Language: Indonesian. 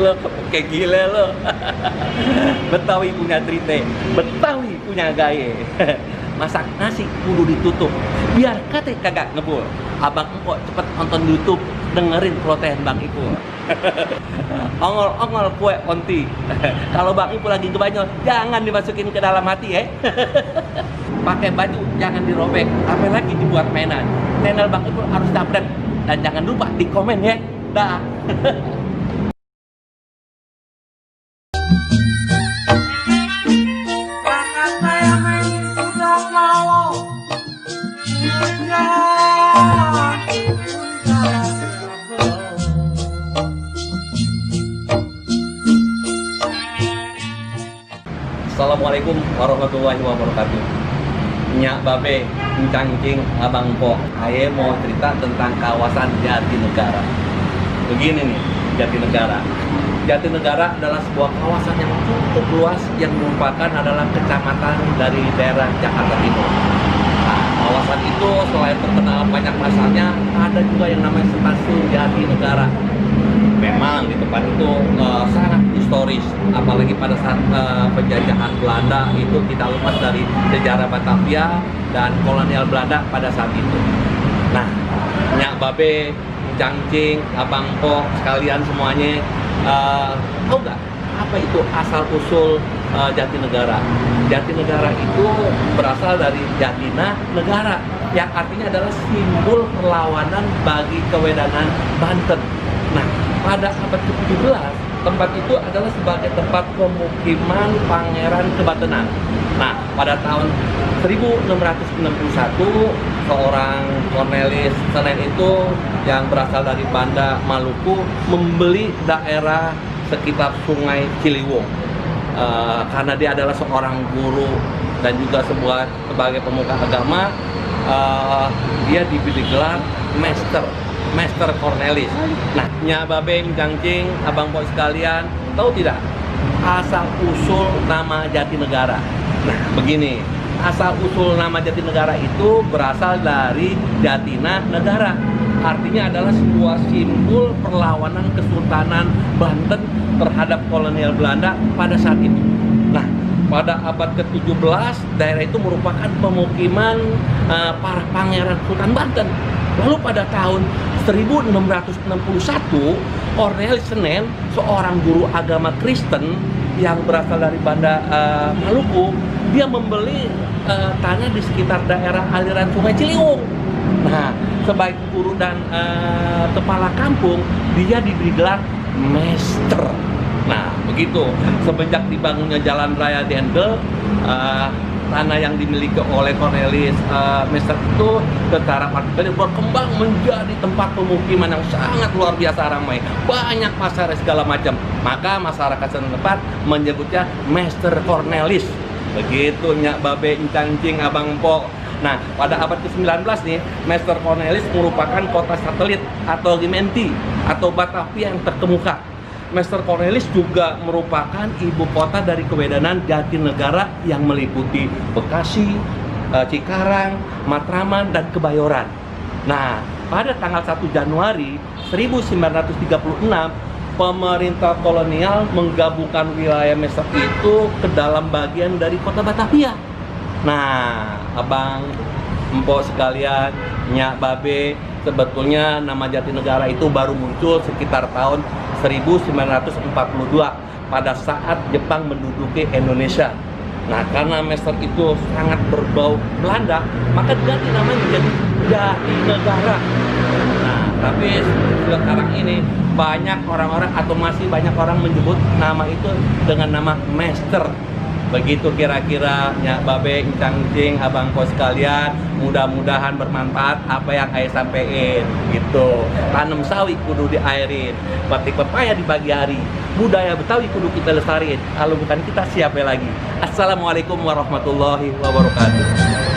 Lo kayak gile lo. Betawi punya trite, Betawi punya gaye. Masak nasi kudu ditutup biar kate kagak ngebul. Abang Empok cepet nonton YouTube, dengerin protein Bang Ipul. Ongol-ongol kue onti. Kalau Bang Ipul lagi ngebanyol, jangan dimasukin ke dalam hati ya. Pakai baju jangan dirobek, apalagi dibuat mainan. Channel Bang Ipul harus update dan jangan lupa di komen ya. Dah. Assalamualaikum warahmatullahi wabarakatuh. Nyak babe, encang-cing, abang po. Aye mau cerita tentang kawasan Jatinegara. Begini nih, Jatinegara. Jatinegara adalah sebuah kawasan yang cukup luas yang merupakan adalah kecamatan dari daerah Jakarta Timur. Nah, kawasan itu selain terkenal banyak masanya, ada juga yang namanya Stasiun Jatinegara. Memang di tempat itu sangat historis, apalagi pada saat penjajahan Belanda itu tidak lepas dari sejarah Batavia dan kolonial Belanda pada saat itu. Nah, nyak babe, cangcing, abang po, sekalian semuanya, tahu nggak apa itu asal usul Jatinegara? Jatinegara itu berasal dari Jatina Negara, yang artinya adalah simbol perlawanan bagi kewedanan Banten. Nah, pada abad ke-17, tempat itu adalah sebagai tempat pemukiman Pangeran Kebatenan. Nah, pada tahun 1661, seorang Cornelis Senen itu yang berasal dari Banda Maluku membeli daerah sekitar Sungai Ciliwung. Karena dia adalah seorang guru dan juga sebagai pemuka agama, dia diberi gelar Master Cornelis. Nah, nyak babe, cangcing, abang po sekalian, tahu tidak asal usul nama Jatinegara? Nah, begini, asal usul nama Jatinegara itu berasal dari Jatina Negara. Artinya adalah sebuah simbol perlawanan Kesultanan Banten terhadap kolonial Belanda pada saat itu. Nah, pada abad ke-17, daerah itu merupakan pemukiman para pangeran Sultan Banten. Lalu pada tahun 1661, Cornelis Senen, seorang guru agama Kristen yang berasal dari Banda Maluku, dia membeli tanah di sekitar daerah aliran Sungai Ciliwung. Nah, sebagai guru dan kepala kampung, dia diberi gelar Master. Nah, begitu. Semenjak dibangunnya Jalan Raya Dendel, tanah yang dimiliki oleh Cornelis Master itu secara partikel berkembang menjadi tempat pemukiman yang sangat luar biasa ramai, banyak pasar segala macam. Maka masyarakat setempat menyebutnya Master Cornelis. Begitu nyak babe, encang-cing, abang po. Nah, pada abad ke-19 nih, Master Cornelis merupakan kota satelit atau Gimenti atau Batavia yang terkemuka. Master Cornelis juga merupakan ibu kota dari kewedanan Jatinegara yang meliputi Bekasi, Cikarang, Matraman, dan Kebayoran. Nah, pada tanggal 1 Januari 1936, pemerintah kolonial menggabungkan wilayah Master itu ke dalam bagian dari kota Batavia. Nah, abang, empok sekalian, nyak babe, sebetulnya nama Jatinegara itu baru muncul sekitar tahun 1942 pada saat Jepang menduduki Indonesia. Nah, karena Master itu sangat berbau Belanda, maka diganti namanya menjadi Jatinegara. Nah, tapi sekarang ini banyak orang-orang atau masih banyak orang menyebut nama itu dengan nama Master. Begitu kira-kira nyak babe, encang-cing, abang kos sekalian, mudah-mudahan bermanfaat apa yang saya sampaikan gitu. Tanam sawi kudu diairin, batik pepaya di pagi hari, budaya Betawi kudu kita lestariin. Kalau bukan kita siapa lagi? Assalamualaikum warahmatullahi wabarakatuh.